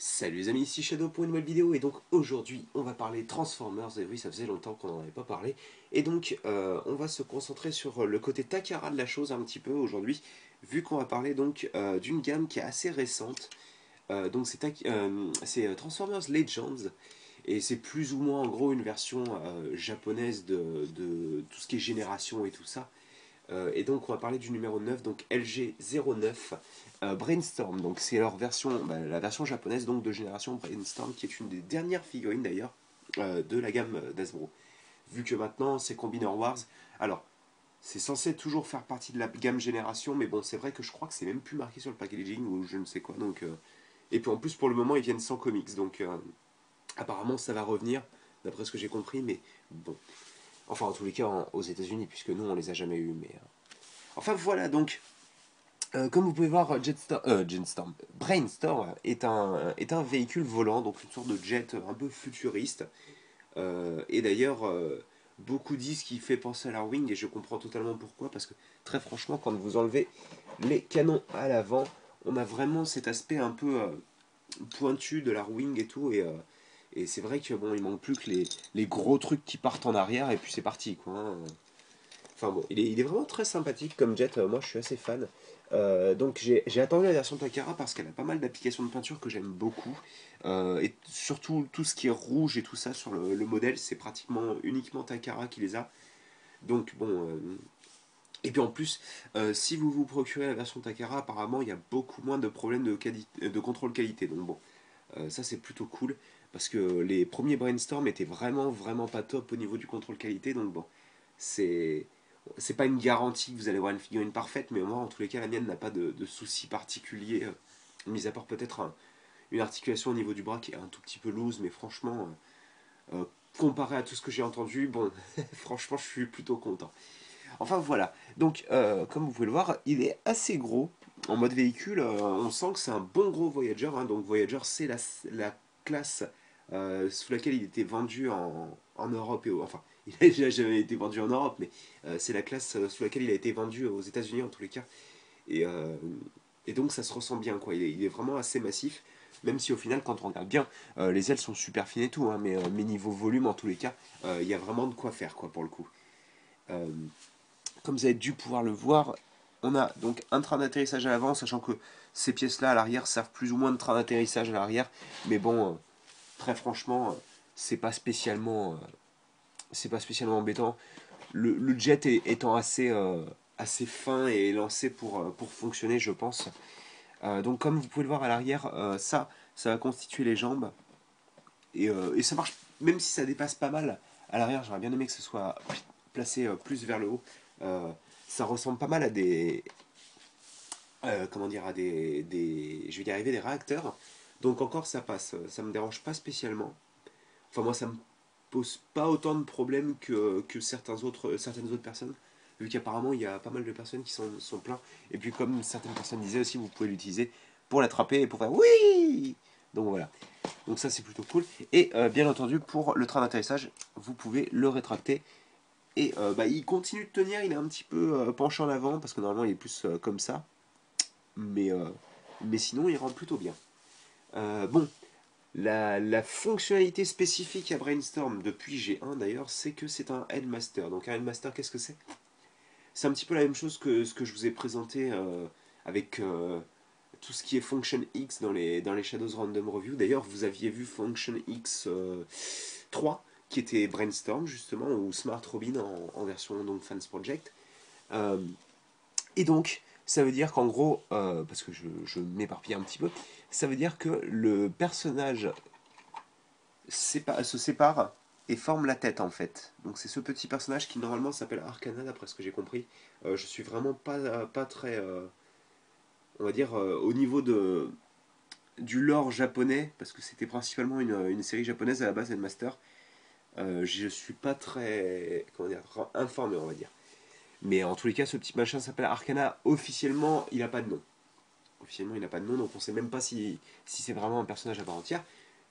Salut les amis, ici Shadow pour une nouvelle vidéo et donc aujourd'hui on va parler Transformers, et oui ça faisait longtemps qu'on n'en avait pas parlé, et donc on va se concentrer sur le côté Takara de la chose un petit peu aujourd'hui, vu qu'on va parler donc d'une gamme qui est assez récente, donc c'est Transformers Legends, et c'est plus ou moins en gros une version japonaise de tout ce qui est génération et tout ça. Et donc on va parler du numéro 9, donc LG09 Brainstorm. Donc c'est leur version, la version japonaise donc de génération Brainstorm, qui est une des dernières figurines d'ailleurs de la gamme d'Hasbro. Vu que maintenant c'est Combiner Wars, alors c'est censé toujours faire partie de la gamme génération, mais bon c'est vrai que je crois que c'est même plus marqué sur le packaging ou je ne sais quoi. Donc, et puis en plus pour le moment ils viennent sans comics, donc apparemment ça va revenir, d'après ce que j'ai compris, mais bon. Enfin en tous les cas aux États-Unis, puisque nous on les a jamais eu, mais enfin voilà, donc comme vous pouvez voir, Brainstorm est un véhicule volant, donc une sorte de jet un peu futuriste. Et d'ailleurs, beaucoup disent qu'il fait penser à la Wing, et je comprends totalement pourquoi, parce que très franchement, quand vous enlevez les canons à l'avant, on a vraiment cet aspect un peu pointu de la Wing et tout, et c'est vrai que bon, il manque plus que les gros trucs qui partent en arrière, et puis c'est parti, quoi, hein. Enfin bon, il est vraiment très sympathique comme jet, moi je suis assez fan. Donc j'ai attendu la version Takara parce qu'elle a pas mal d'applications de peinture que j'aime beaucoup. Et surtout tout ce qui est rouge et tout ça sur le modèle, c'est pratiquement uniquement Takara qui les a. Donc bon. Et puis en plus, si vous vous procurez la version Takara, apparemment il y a beaucoup moins de problèmes de contrôle qualité. Donc bon, ça c'est plutôt cool. Parce que les premiers Brainstorm étaient vraiment pas top au niveau du contrôle qualité. Donc bon, c'est c'est pas une garantie que vous allez avoir une figurine parfaite, mais moi en tous les cas la mienne n'a pas de soucis particuliers, mis à part peut-être une articulation au niveau du bras qui est un tout petit peu loose, mais franchement, euh, comparé à tout ce que j'ai entendu, bon, franchement je suis plutôt content. Enfin voilà, donc comme vous pouvez le voir, il est assez gros en mode véhicule, on sent que c'est un bon gros Voyager, hein. Donc Voyager c'est la classe sous laquelle il était vendu en Europe, enfin il n'a déjà jamais été vendu en Europe, mais c'est la classe sous laquelle il a été vendu aux États-Unis en tous les cas, et, euh, et donc ça se ressent bien, quoi. Il est vraiment assez massif, même si au final quand on regarde bien, les ailes sont super fines et tout, hein, mais niveau volume en tous les cas, il y a vraiment de quoi faire, quoi, pour le coup. Euh, Comme vous avez dû pouvoir le voir, on a donc un train d'atterrissage à l'avant, sachant que ces pièces-là à l'arrière servent plus ou moins de train d'atterrissage à l'arrière. Mais bon, très franchement, c'est pas spécialement embêtant. Le jet étant assez fin et lancé pour fonctionner, je pense. Donc comme vous pouvez le voir à l'arrière, ça va constituer les jambes. Et ça marche, même si ça dépasse pas mal à l'arrière, j'aurais bien aimé que ce soit placé plus vers le haut. Euh, Ça ressemble pas mal à comment dire, je vais y arriver, des réacteurs. Donc encore ça passe, ça me dérange pas spécialement. Enfin moi ça me pose pas autant de problèmes que certaines autres personnes, vu qu'apparemment il y a pas mal de personnes qui sont pleins. Et puis comme certaines personnes disaient aussi, vous pouvez l'utiliser pour l'attraper et pour faire oui. Donc voilà. Donc ça c'est plutôt cool. Et bien entendu pour le train d'atterrissage, vous pouvez le rétracter. Et il continue de tenir, il est un petit peu penché en avant, parce que normalement il est plus comme ça. Mais, euh, mais sinon il rentre plutôt bien. Bon, la fonctionnalité spécifique à Brainstorm depuis G1 d'ailleurs, c'est que c'est un Headmaster. Donc un Headmaster, qu'est-ce que c'est? C'est un petit peu la même chose que ce que je vous ai présenté avec tout ce qui est Function X dans les Shadows Random Review. D'ailleurs, vous aviez vu Function X 3, qui était Brainstorm justement, ou Smart Robin en version donc Fans Project. Euh, et donc, ça veut dire qu'en gros, parce que je m'éparpille un petit peu, ça veut dire que le personnage se sépare et forme la tête en fait. Donc c'est ce petit personnage qui normalement s'appelle Arcana d'après ce que j'ai compris. Je suis vraiment pas très, on va dire, au niveau du lore japonais, parce que c'était principalement une série japonaise à la base, Headmaster. Je suis pas très, comment dire, informé, on va dire. Mais en tous les cas, ce petit machin s'appelle Arcana. Officiellement, il n'a pas de nom. Officiellement, il n'a pas de nom, donc on ne sait même pas si c'est vraiment un personnage à part entière.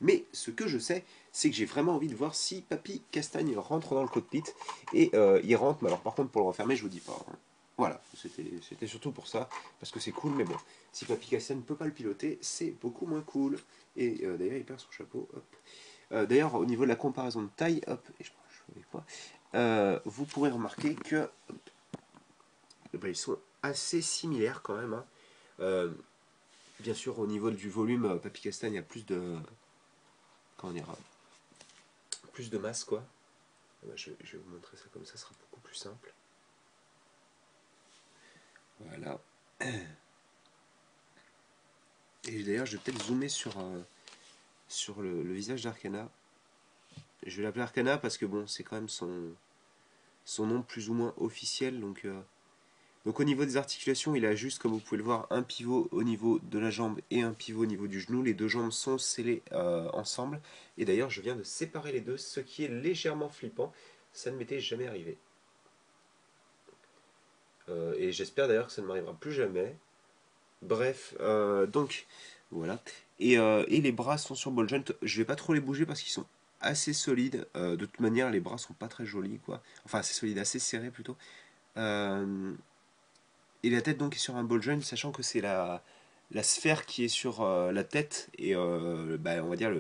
Mais ce que je sais, c'est que j'ai vraiment envie de voir si Papy Castagne rentre dans le cockpit. Et il rentre, mais alors par contre, pour le refermer, je vous dis pas, hein. Voilà, c'était surtout pour ça, parce que c'est cool, mais bon, si Papy Castagne ne peut pas le piloter, c'est beaucoup moins cool. Et d'ailleurs, il perd son chapeau, hop. D'ailleurs, au niveau de la comparaison de taille, hop, et je prends le cheveu avec moi, vous pourrez remarquer que ils sont assez similaires quand même. Hein. Euh, bien sûr, au niveau du volume, Papy Castagne a plus de... Comment dire, plus de masse, quoi. Je vais vous montrer ça comme ça sera beaucoup plus simple. Voilà. Et d'ailleurs, je vais peut-être zoomer sur le visage d'Arcana. Je vais l'appeler Arcana parce que bon, c'est quand même son nom plus ou moins officiel. Donc au niveau des articulations, il a juste, comme vous pouvez le voir, un pivot au niveau de la jambe et un pivot au niveau du genou. Les deux jambes sont scellées ensemble. Et d'ailleurs, je viens de séparer les deux, ce qui est légèrement flippant. Ça ne m'était jamais arrivé. Et j'espère d'ailleurs que ça ne m'arrivera plus jamais. Bref, donc voilà. Et les bras sont sur ball joint. Je vais pas trop les bouger parce qu'ils sont assez solides. De toute manière, les bras sont pas très jolis, quoi. Enfin, assez solides, assez serrés plutôt. Euh, et la tête donc est sur un ball joint, sachant que c'est la sphère qui est sur la tête et on va dire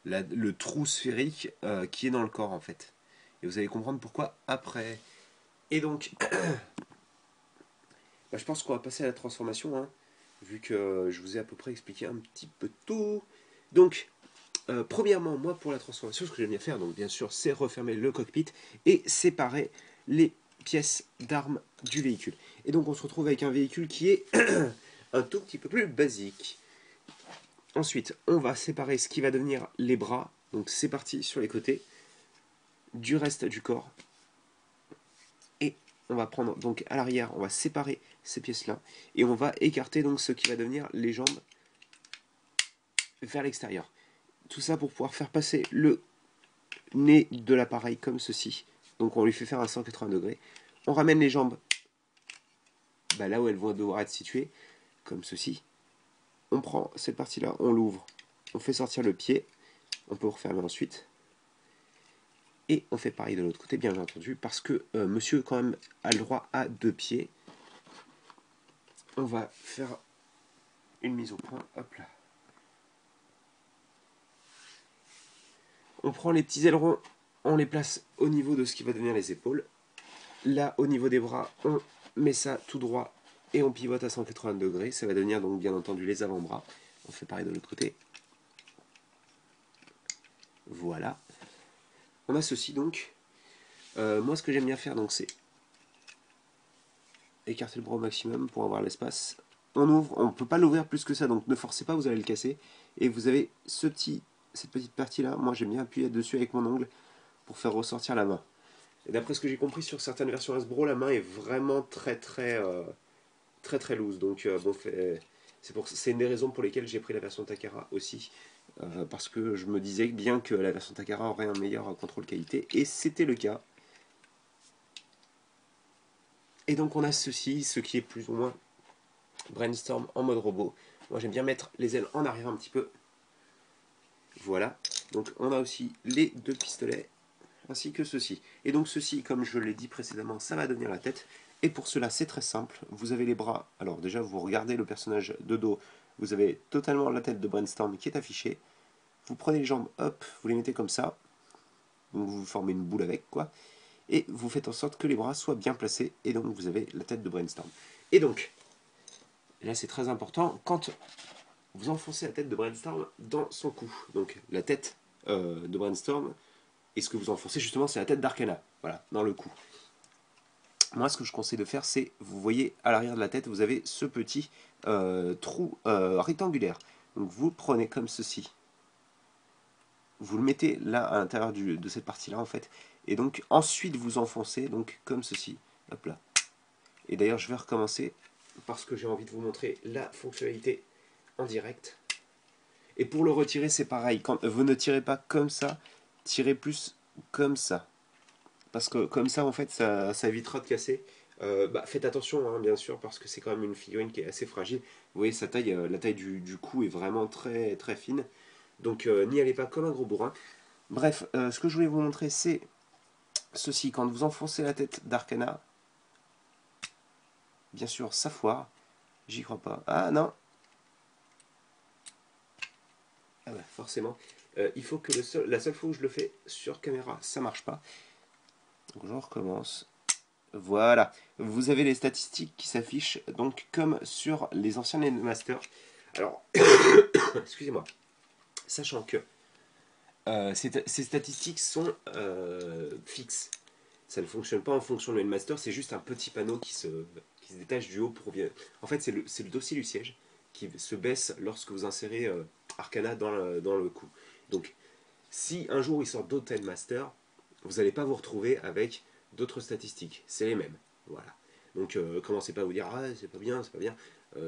le trou sphérique qui est dans le corps en fait. Et vous allez comprendre pourquoi après. Et donc, je pense qu'on va passer à la transformation, hein, vu que je vous ai à peu près expliqué un petit peu tout. Donc, premièrement, moi pour la transformation, ce que j'aime bien faire, donc bien sûr, c'est refermer le cockpit et séparer les pièces d'armes du véhicule. Et donc on se retrouve avec un véhicule qui est un tout petit peu plus basique. Ensuite, on va séparer ce qui va devenir les bras, donc c'est parti sur les côtés, du reste du corps. Et on va prendre donc à l'arrière, on va séparer ces pièces-là, et on va écarter donc ce qui va devenir les jambes vers l'extérieur. Tout ça pour pouvoir faire passer le nez de l'appareil comme ceci. Donc on lui fait faire un 180 degrés. On ramène les jambes là où elles vont devoir être situées, comme ceci. On prend cette partie-là, on l'ouvre, on fait sortir le pied, on peut refermer ensuite. Et on fait pareil de l'autre côté, bien entendu, parce que monsieur quand même a le droit à 2 pieds. On va faire une mise au point, hop là. On prend les petits ailerons, on les place au niveau de ce qui va devenir les épaules. Là, au niveau des bras, on met ça tout droit et on pivote à 180 degrés. Ça va devenir donc bien entendu les avant-bras. On fait pareil de l'autre côté. Voilà. On a ceci donc. Moi, ce que j'aime bien faire, donc, c'est écarter le bras au maximum pour avoir l'espace. On ouvre, on ne peut pas l'ouvrir plus que ça, donc ne forcez pas, vous allez le casser. Et vous avez cette petite partie-là. Moi, j'aime bien appuyer dessus avec mon ongle pour faire ressortir la main. Et d'après ce que j'ai compris sur certaines versions Hasbro, la main est vraiment très loose. Donc bon, c'est une des raisons pour lesquelles j'ai pris la version Takara aussi. Parce que je me disais bien que la version Takara aurait un meilleur contrôle qualité. Et c'était le cas. Et donc on a ceci, ce qui est plus ou moins Brainstorm en mode robot. Moi j'aime bien mettre les ailes en arrière un petit peu. Voilà. Donc on a aussi les 2 pistolets ainsi que ceci. Et donc ceci, comme je l'ai dit précédemment, ça va devenir la tête. Et pour cela, c'est très simple. Vous avez les bras. Alors déjà, vous regardez le personnage de dos. Vous avez totalement la tête de Brainstorm qui est affichée. Vous prenez les jambes, hop, vous les mettez comme ça. Donc vous formez une boule avec, quoi. Et vous faites en sorte que les bras soient bien placés. Et donc vous avez la tête de Brainstorm. Et donc, là c'est très important, quand vous enfoncez la tête de Brainstorm dans son cou. Donc la tête de Brainstorm, et ce que vous enfoncez justement, c'est la tête d'Arcana. Voilà, dans le cou. Moi, ce que je conseille de faire, c'est, vous voyez, à l'arrière de la tête, vous avez ce petit trou rectangulaire. Donc vous prenez comme ceci. Vous le mettez là, à l'intérieur de cette partie-là, en fait. Et donc, ensuite, vous enfoncez, donc, comme ceci. Hop là. Et d'ailleurs, je vais recommencer, parce que j'ai envie de vous montrer la fonctionnalité en direct. Et pour le retirer, c'est pareil. Quand vous ne tirez pas comme ça, tirez plus comme ça. Parce que comme ça, en fait, ça évitera de casser. Faites attention, hein, bien sûr, parce que c'est quand même une figurine qui est assez fragile. Vous voyez, sa taille, la taille du cou est vraiment très fine. Donc n'y allez pas comme un gros bourrin. Bref, ce que je voulais vous montrer, c'est ceci. Quand vous enfoncez la tête d'Arcana, bien sûr, ça foire. J'y crois pas. Ah non. Ah bah forcément. Il faut que la seule fois où je le fais sur caméra, ça marche pas. Donc je recommence. Voilà. Vous avez les statistiques qui s'affichent donc comme sur les anciens Masters. Alors, excusez-moi. Sachant que ces statistiques sont fixes. Ça ne fonctionne pas en fonction de Master, c'est juste un petit panneau qui se détache du haut pour bien. En fait, c'est le dossier du siège qui se baisse lorsque vous insérez Arcana dans le coup. Donc, si un jour il sort d'autres Master, vous n'allez pas vous retrouver avec d'autres statistiques. C'est les mêmes. Voilà. Donc, commencez pas à vous dire ah c'est pas bien, c'est pas bien.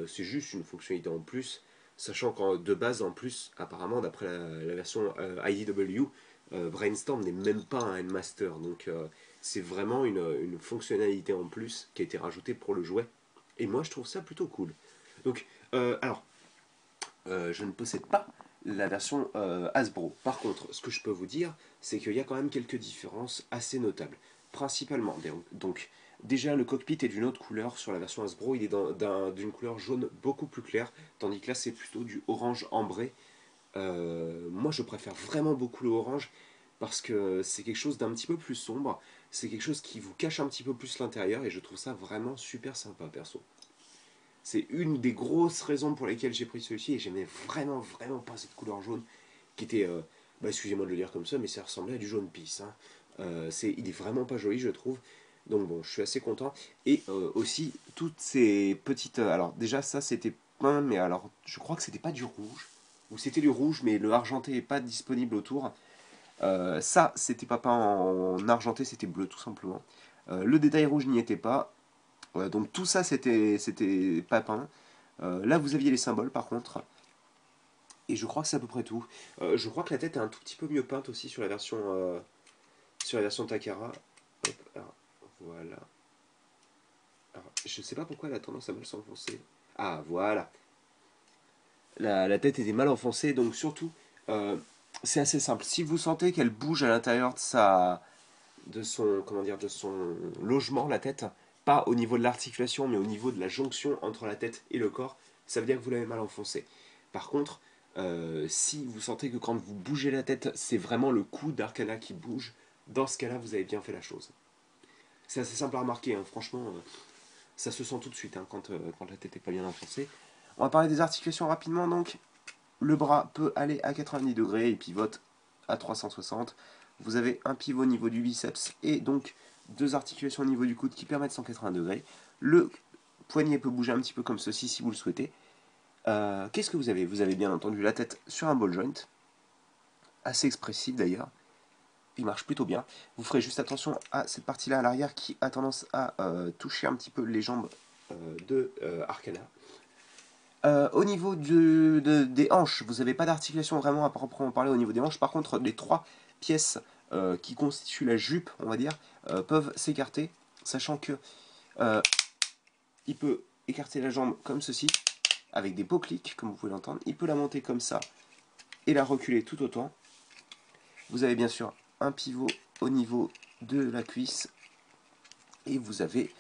C'est juste une fonctionnalité en plus, sachant qu'en de base en plus, apparemment d'après la version IDW, Brainstorm n'est même pas un Master. Donc c'est vraiment une fonctionnalité en plus qui a été rajoutée pour le jouet. Et moi, je trouve ça plutôt cool. Donc, alors, je ne possède pas la version Hasbro. Par contre, ce que je peux vous dire, c'est qu'il y a quand même quelques différences assez notables. Principalement, donc, déjà, le cockpit est d'une autre couleur sur la version Hasbro. Il est d'une couleur jaune beaucoup plus claire, tandis que là, c'est plutôt du orange ambré. Moi, je préfère vraiment beaucoup le orange parce que c'est quelque chose d'un petit peu plus sombre, c'est quelque chose qui vous cache un petit peu plus l'intérieur et je trouve ça vraiment super sympa perso. C'est une des grosses raisons pour lesquelles j'ai pris celui-ci et j'aimais vraiment pas cette couleur jaune qui était, bah, excusez-moi de le dire comme ça, mais ça ressemblait à du jaune pisse. Hein. Il est vraiment pas joli je trouve. Donc bon, je suis assez content. Et aussi, toutes ces petites... alors déjà ça c'était peint, mais alors je crois que c'était pas du rouge. Ou c'était du rouge, mais le argenté n'est pas disponible autour. Ça, c'était pas peint en argenté, c'était bleu tout simplement. Le détail rouge n'y était pas. Donc tout ça, c'était pas peint. Là, vous aviez les symboles par contre. Et je crois que c'est à peu près tout. Je crois que la tête est un tout petit peu mieux peinte aussi sur la version Takara. Hop, alors, voilà. Alors, je sais pas pourquoi elle a tendance à mal s'enfoncer. Ah, voilà. La tête était mal enfoncée, donc surtout, euh, c'est assez simple. Si vous sentez qu'elle bouge à l'intérieur de son logement, la tête, pas au niveau de l'articulation, mais au niveau de la jonction entre la tête et le corps, ça veut dire que vous l'avez mal enfoncé. Par contre, si vous sentez que quand vous bougez la tête, c'est vraiment le cou d'Arcana qui bouge, dans ce cas-là, vous avez bien fait la chose. C'est assez simple à remarquer, hein. Franchement, ça se sent tout de suite hein, quand la tête n'est pas bien enfoncée. On va parler des articulations rapidement donc. Le bras peut aller à 90 degrés et pivote à 360. Vous avez un pivot au niveau du biceps et donc deux articulations au niveau du coude qui permettent 180 degrés. Le poignet peut bouger un petit peu comme ceci si vous le souhaitez. Qu'est-ce que vous avez? Vous avez bien entendu la tête sur un ball joint, assez expressif d'ailleurs. Il marche plutôt bien. Vous ferez juste attention à cette partie-là à l'arrière qui a tendance à toucher un petit peu les jambes de Arcana. Au niveau des hanches, vous n'avez pas d'articulation vraiment à proprement parler au niveau des hanches. Par contre, les trois pièces qui constituent la jupe, on va dire, peuvent s'écarter, sachant que il peut écarter la jambe comme ceci, avec des poclics, comme vous pouvez l'entendre. Il peut la monter comme ça et la reculer tout autant. Vous avez bien sûr un pivot au niveau de la cuisse et vous avez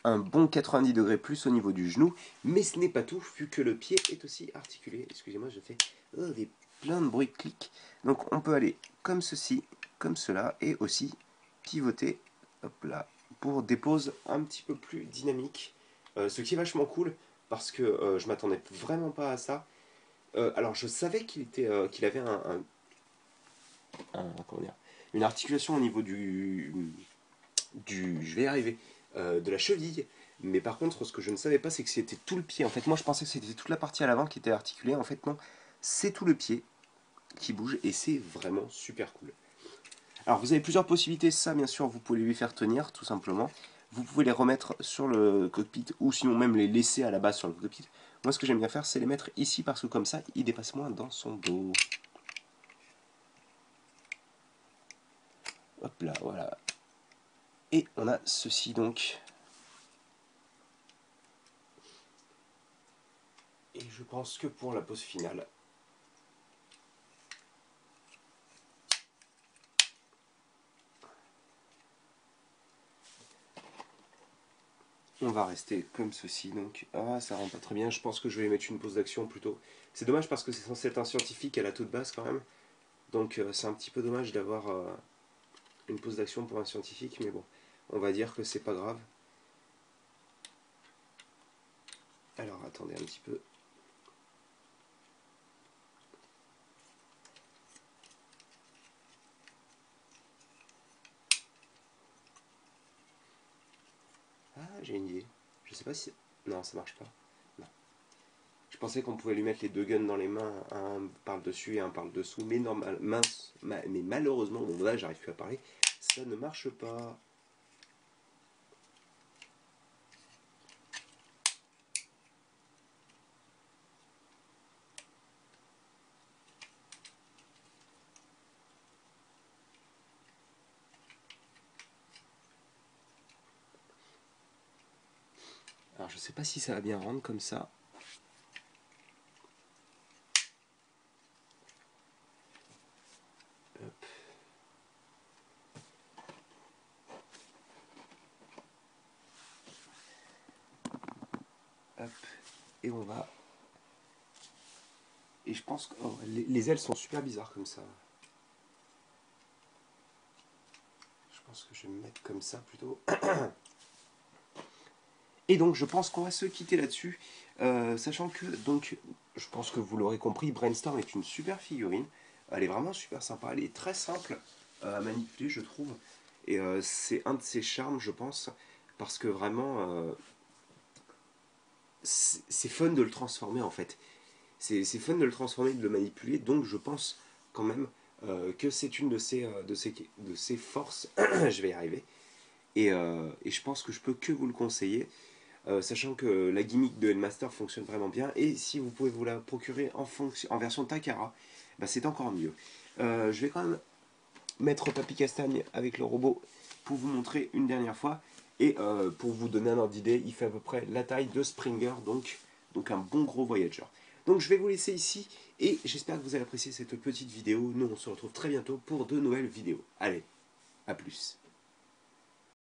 un bon 90 degrés plus au niveau du genou, mais ce n'est pas tout, vu que le pied est aussi articulé. Excusez-moi, je fais plein de bruit de clics. Donc on peut aller comme ceci, comme cela, et aussi pivoter, hop là, pour des poses un petit peu plus dynamiques. Ce qui est vachement cool, parce que je m'attendais vraiment pas à ça. Alors je savais qu'il avait comment dire, une articulation au niveau je vais y arriver, de la cheville. Mais par contre, ce que je ne savais pas, c'est que c'était tout le pied. En fait, moi, je pensais que c'était toute la partie à l'avant qui était articulée. En fait, non, c'est tout le pied qui bouge et c'est vraiment super cool. Alors, vous avez plusieurs possibilités. Ça, bien sûr, vous pouvez lui faire tenir, tout simplement. Vous pouvez les remettre sur le cockpit ou sinon même les laisser à la base sur le cockpit. Moi, ce que j'aime bien faire, c'est les mettre ici parce que comme ça, il dépasse moins dans son dos. Hop là, voilà. Et on a ceci donc. Et je pense que pour la pause finale, On va rester comme ceci, donc ça rend pas très bien, je pense que je vais mettre une pause d'action plutôt. C'est dommage parce que c'est censé être un scientifique à la toute base quand même, donc c'est un petit peu dommage d'avoir une pause d'action pour un scientifique, mais bon, on va dire que c'est pas grave. Alors attendez un petit peu. Ah, j'ai une idée. Je sais pas si... Non, ça marche pas. Non. Je pensais qu'on pouvait lui mettre les deux guns dans les mains, un par le dessus et un par le dessous, mais mais malheureusement, bon là j'arrive plus à parler, ça ne marche pas. Alors je sais pas si ça va bien rendre comme ça. Hop. Hop. Et on va... Et je pense que les ailes sont super bizarres comme ça. Je pense que je vais me mettre comme ça plutôt. Et donc je pense qu'on va se quitter là-dessus, sachant que, donc, je pense que vous l'aurez compris, Brainstorm est une super figurine. Elle est vraiment super sympa, elle est très simple à manipuler, je trouve. Et c'est un de ses charmes, je pense, parce que vraiment, c'est fun de le transformer en fait. C'est fun de le transformer, de le manipuler, donc je pense quand même que c'est une de ses forces. Je vais y arriver. Et je pense que je peux que vous le conseiller. Sachant que la gimmick de Headmaster fonctionne vraiment bien, et si vous pouvez vous la procurer en version Takara, bah c'est encore mieux. Je vais quand même mettre Papy Castagne avec le robot pour vous montrer une dernière fois, et pour vous donner un ordre d'idée, il fait à peu près la taille de Springer, donc un bon gros Voyager. Donc je vais vous laisser ici, et j'espère que vous allez apprécier cette petite vidéo. Nous on se retrouve très bientôt pour de nouvelles vidéos. Allez, à plus.